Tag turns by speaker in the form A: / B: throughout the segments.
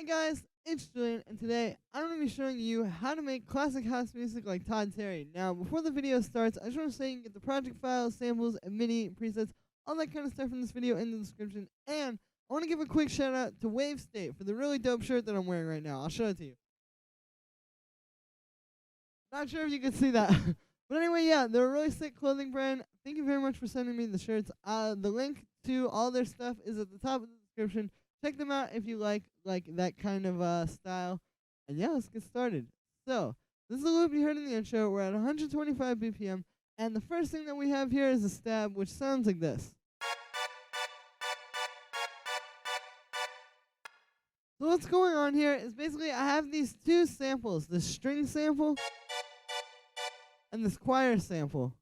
A: guys, it's Julian, and today I'm going to be showing you how to make classic house music like Todd Terry. Now, before the video starts, I just want to say you can get the project files, samples, and MIDI presets, all that kind of stuff in this video in the description. And I want to give a quick shout out to Wave State for the really dope shirt that I'm wearing right now. I'll show it to you. Not sure if you can see that. But anyway, yeah, they're a really sick clothing brand. Thank you very much for sending me the shirts. The link to all their stuff is at the top of the description. Check them out if you like that kind of style. And yeah, let's get started. So, this is a loop you heard in the intro. We're at 125 BPM. And the first thing that we have here is a stab, which sounds like this. So what's going on here is basically I have these two samples, this string sample and this choir sample.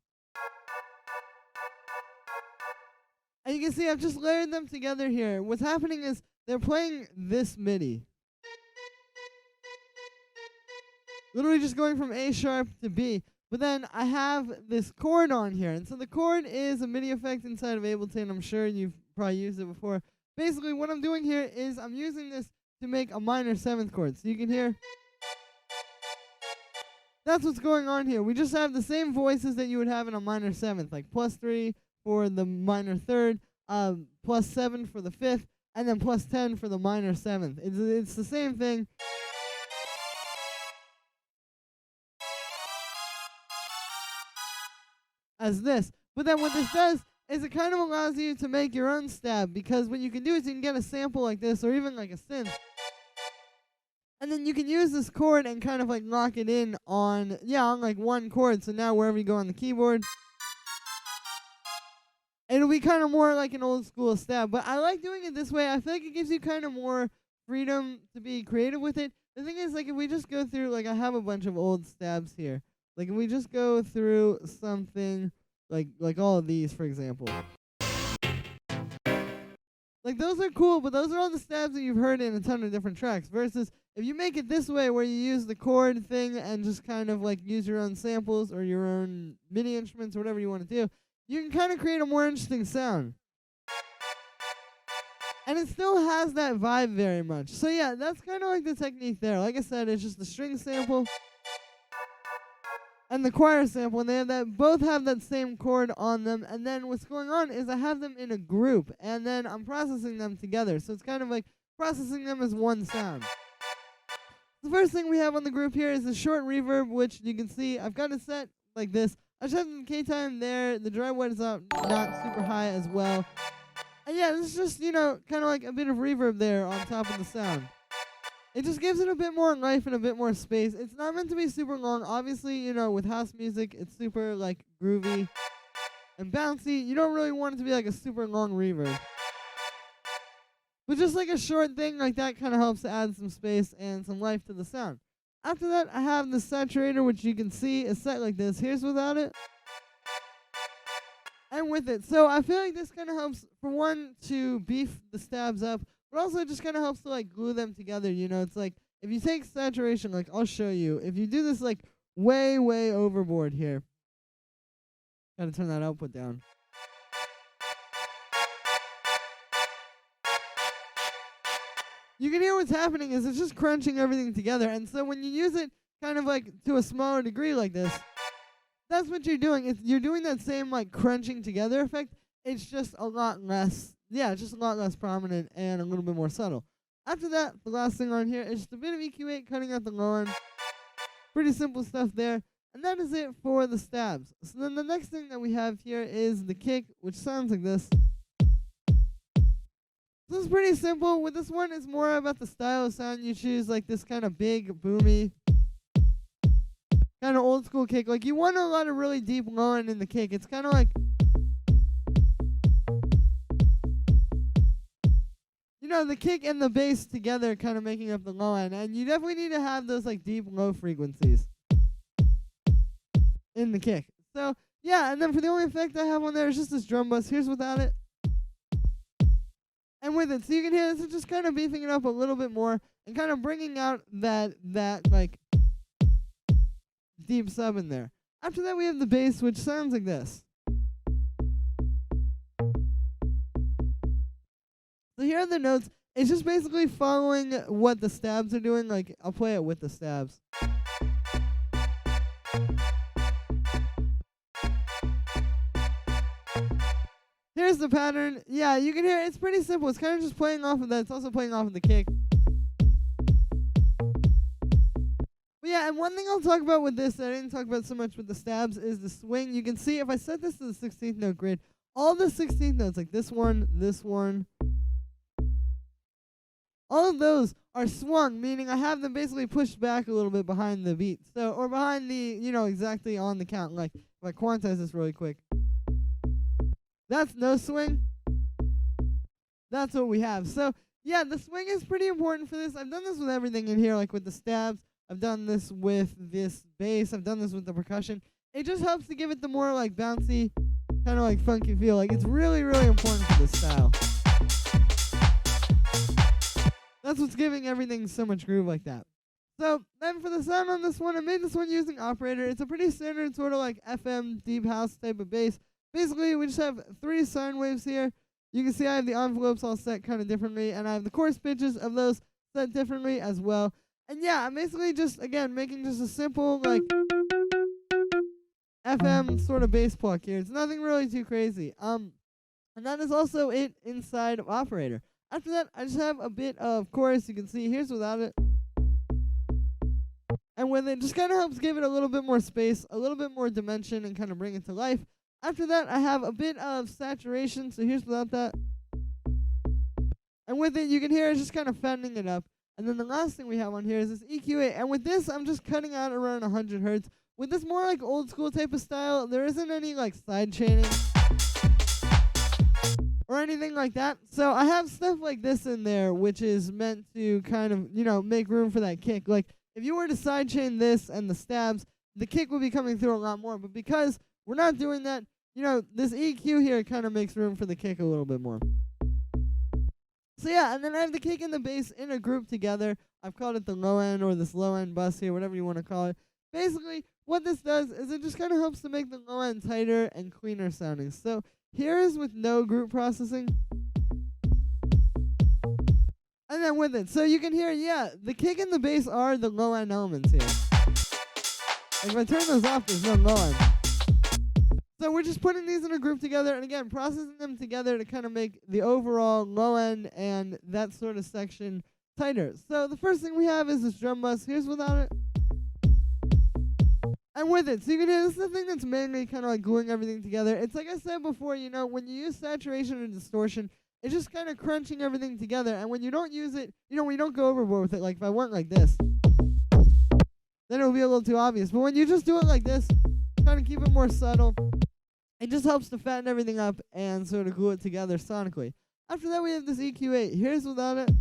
A: And you can see I've just layered them together here. What's happening is they're playing this MIDI. Literally just going from A sharp to B. But then I have this chord on here. And so the chord is a MIDI effect inside of Ableton. I'm sure you've probably used it before. Basically what I'm doing here is I'm using this to make a minor 7th chord. So you can hear. That's what's going on here. We just have the same voices that you would have in a minor 7th, like +3 for the minor 3rd, +7 for the 5th, and then +10 for the minor 7th. It's the same thing. As this. But then what this does is it kind of allows you to make your own stab, because what you can do is you can get a sample like this or even like a synth. And then you can use this chord and kind of like lock it in on like one chord. So now wherever you go on the keyboard, it'll be kind of more like an old school stab. But I like doing it this way. I feel like it gives you kind of more freedom to be creative with it. The thing is, like, if we just go through, like, I have a bunch of old stabs here. Like, if we just go through something like all of these, for example. Like, those are cool, but those are all the stabs that you've heard in a ton of different tracks. Versus, if you make it this way, where you use the chord thing and just kind of, like, use your own samples or your own MIDI instruments or whatever you want to do, you can kind of create a more interesting sound. And it still has that vibe very much. So, yeah, that's kind of like the technique there. Like I said, it's just the string sample and the choir sample, and they have both have that same chord on them. And then what's going on is I have them in a group, and then I'm processing them together. So it's kind of like processing them as one sound. The first thing we have on the group here is a short reverb, which you can see I've got it set like this. I just have the K time there. The dry wet is up, not super high as well. And yeah, this is just, kind of like a bit of reverb there on top of the sound. It just gives it a bit more life and a bit more space. It's not meant to be super long. Obviously, with house music, it's super, like, groovy and bouncy. You don't really want it to be, like, a super long reverb. But just, like, a short thing like that kind of helps to add some space and some life to the sound. After that, I have the saturator, which you can see is set like this. Here's without it. And with it. So I feel like this kind of helps, for one, to beef the stabs up. But also it just kind of helps to, like, glue them together, It's like, if you take saturation, like, I'll show you. If you do this, like, way, way overboard here. Gotta turn that output down. You can hear what's happening is it's just crunching everything together. And so when you use it kind of, like, to a smaller degree like this, that's what you're doing. You're doing that same, like, crunching together effect. It's just a lot less. Yeah, just a lot less prominent and a little bit more subtle. After that, the last thing on here is just a bit of EQ8, cutting out the low end. Pretty simple stuff there. And that is it for the stabs. So then the next thing that we have here is the kick, which sounds like this. This is pretty simple. With this one, it's more about the style of sound you choose, like this kind of big, boomy, kind of old school kick. Like, you want a lot of really deep low end in the kick. It's kind of like, the kick and the bass together kind of making up the low end. And you definitely need to have those, like, deep low frequencies in the kick. So, yeah, and then for the only effect I have on there is just this drum bus. Here's without it. And with it. So you can hear this is just kind of beefing it up a little bit more and kind of bringing out that like, deep sub in there. After that, we have the bass, which sounds like this. So here are the notes. it's just basically following what the stabs are doing. Like, I'll play it with the stabs. Here's the pattern. Yeah, you can hear it's pretty simple. It's kind of just playing off of that. It's also playing off of the kick. But yeah, and one thing I'll talk about with this that I didn't talk about so much with the stabs is the swing. You can see if I set this to the 16th note grid, all the 16th notes, like this one, all of those are swung, meaning I have them basically pushed back a little bit behind the beat. So, or behind the, exactly on the count. Like, if I quantize this really quick. That's no swing. That's what we have. So, yeah, the swing is pretty important for this. I've done this with everything in here, like with the stabs. I've done this with this bass. I've done this with the percussion. It just helps to give it the more, like, bouncy, kind of, like, funky feel. Like, it's really, really important for this style. That's what's giving everything so much groove like that. So, then for the sound on this one, I made this one using Operator. It's a pretty standard sort of, like, FM, deep house type of bass. Basically, we just have 3 sine waves here. You can see I have the envelopes all set kind of differently, and I have the chorus pitches of those set differently as well. And yeah, I'm basically just, again, making just a simple, like, FM sort of bass pluck here. It's nothing really too crazy. And that is also it inside of Operator. After that, I just have a bit of chorus. You can see here's without it. And with it, just kind of helps give it a little bit more space, a little bit more dimension, and kind of bring it to life. After that, I have a bit of saturation, so here's without that. And with it, you can hear it's just kind of fattening it up. And then the last thing we have on here is this EQ8. And with this, I'm just cutting out around 100 hertz. With this more like old school type of style, there isn't any like side chaining or anything like that. So I have stuff like this in there, which is meant to kind of, make room for that kick. Like, if you were to side chain this and the stabs, the kick would be coming through a lot more. But because we're not doing that, this EQ here kind of makes room for the kick a little bit more. So yeah, and then I have the kick and the bass in a group together. I've called it the low end or this low end bus here, whatever you want to call it. Basically, what this does is it just kind of helps to make the low end tighter and cleaner sounding. So here is with no group processing. And then with it. So you can hear, yeah, the kick and the bass are the low end elements here. Like if I turn those off, there's no low end. So we're just putting these in a group together, and again, processing them together to kind of make the overall low end and that sort of section tighter. So the first thing we have is this drum bus. Here's without it. And with it. So you can hear this is the thing that's mainly kind of like gluing everything together. It's like I said before, when you use saturation and distortion, it's just kind of crunching everything together. And when you don't use it, when you don't go overboard with it, like if I went like this, then it would be a little too obvious. But when you just do it like this, kind of keep it more subtle, it just helps to fatten everything up and sort of glue it together sonically. After that, we have this EQ8. Here's without it.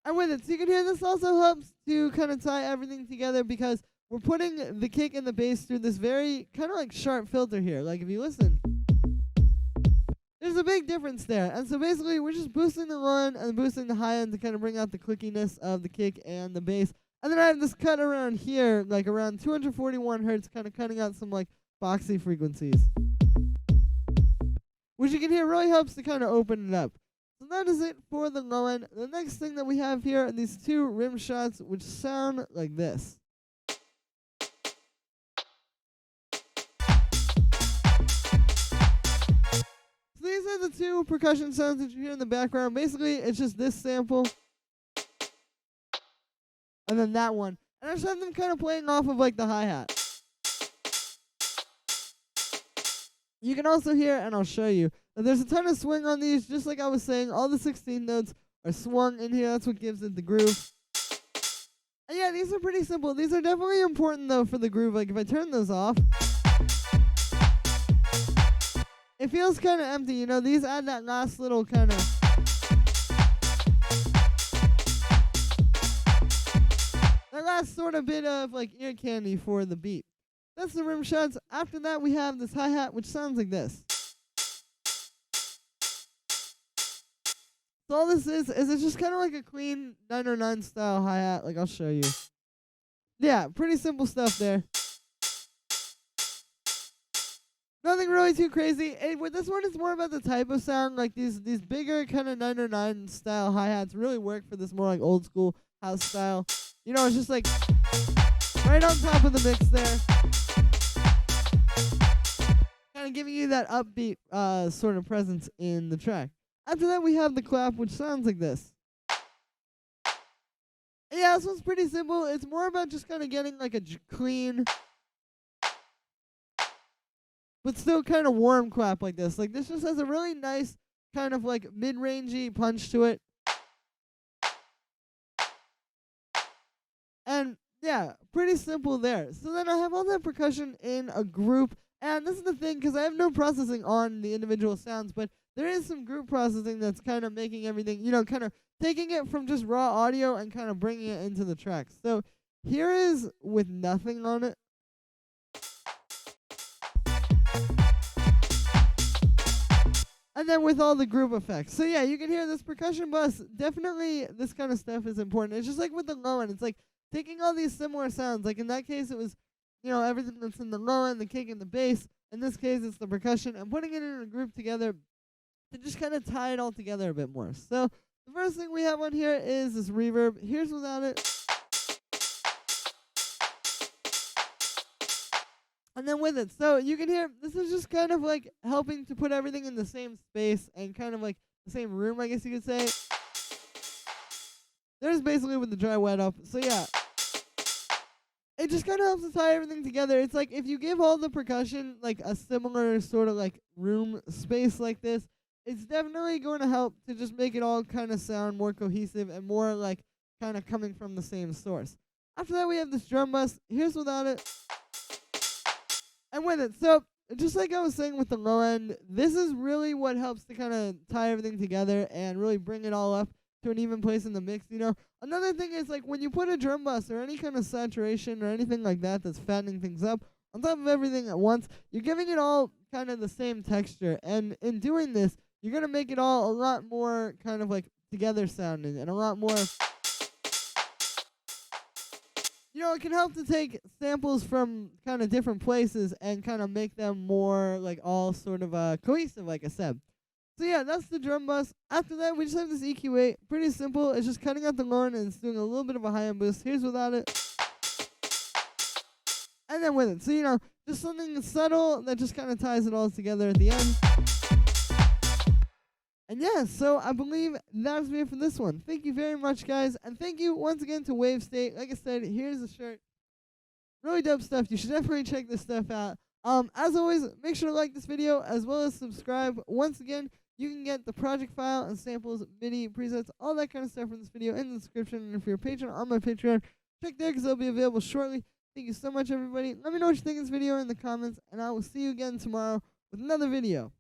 A: And with it. So you can hear this also helps to kind of tie everything together because we're putting the kick and the bass through this very kind of like sharp filter here. Like if you listen, there's a big difference there. And so basically, we're just boosting the low end and boosting the high end to kind of bring out the clickiness of the kick and the bass. And then I have this cut around here, like around 241 hertz, kind of cutting out some like boxy frequencies, which you can hear really helps to kind of open it up. So that is it for the low end. The next thing that we have here are these 2 rim shots, which sound like this. So these are the 2 percussion sounds that you hear in the background. Basically, it's just this sample and then that one. And I just have them kind of playing off of like the hi-hat. You can also hear, and I'll show you, that there's a ton of swing on these. Just like I was saying, all the 16 notes are swung in here. That's what gives it the groove. And yeah, these are pretty simple. These are definitely important, though, for the groove. Like, if I turn those off, it feels kind of empty. These add that last little kind of... that last sort of bit of, like, ear candy for the beat. That's the rim shots. After that, we have this hi-hat, which sounds like this. So all this is it's just kind of like a clean 909 style hi-hat. Like, I'll show you. Yeah, pretty simple stuff there. Nothing nothing really too crazy. With this one, it's more about the type of sound. Like these bigger kind of 909 style hi-hats really work for this more like old school house style. You know, it's just like right on top of the mix there. Kind of giving you that upbeat sort of presence in the track. After that, we have the clap, which sounds like this. Yeah, this one's pretty simple. It's more about just kind of getting like a clean, but still kind of warm clap like this. Like this just has a really nice kind of like mid-rangey punch to it. And yeah, pretty simple there. So then I have all that percussion in a group. And this is the thing, because I have no processing on the individual sounds, but there is some group processing that's kind of making everything, you know, kind of taking it from just raw audio and kind of bringing it into the tracks. So here is with nothing on it. And then with all the group effects. So yeah, you can hear this percussion bus. Definitely this kind of stuff is important. It's just like with the low end. It's like taking all these similar sounds. Like in that case, it was, you know, everything that's in the low end, the kick and the bass. In this case, it's the percussion. And putting it in a group together to just kind of tie it all together a bit more. So the first thing we have on here is this reverb. Here's without it. And then with it. So you can hear this is just kind of like helping to put everything in the same space and kind of like the same room, I guess you could say. There's basically with the dry wet up. So yeah. It just kind of helps to tie everything together. It's like if you give all the percussion like a similar sort of like room space like this, it's definitely going to help to just make it all kind of sound more cohesive and more like kind of coming from the same source. After that, we have this drum bus. Here's without it. And with it. So just like I was saying with the low end, this is really what helps to kind of tie everything together and really bring it all up to an even place in the mix, you know. Another thing is like when you put a drum bus or any kind of saturation or anything like that that's fattening things up on top of everything at once, you're giving it all kind of the same texture. And in doing this, you're going to make it all a lot more kind of like together sounding and a lot more, you know, it can help to take samples from kind of different places and kind of make them more like all sort of cohesive, like I said. So yeah, that's the drum bus. After that, we just have this EQ8. Pretty simple. It's just cutting out the low end and it's doing a little bit of a high end boost. Here's without it. And then with it. So, you know, just something subtle that just kind of ties it all together at the end. And yeah, so I believe that's me for this one. Thank you very much, guys. And thank you once again to Wave State. Like I said, here's the shirt. Really dope stuff. You should definitely check this stuff out. As always, make sure to like this video as well as subscribe. Once again, you can get the project file and samples, MIDI, presets, all that kind of stuff from this video in the description. And if you're a patron on my Patreon, check there because they'll be available shortly. Thank you so much, everybody. Let me know what you think of this video in the comments, and I will see you again tomorrow with another video.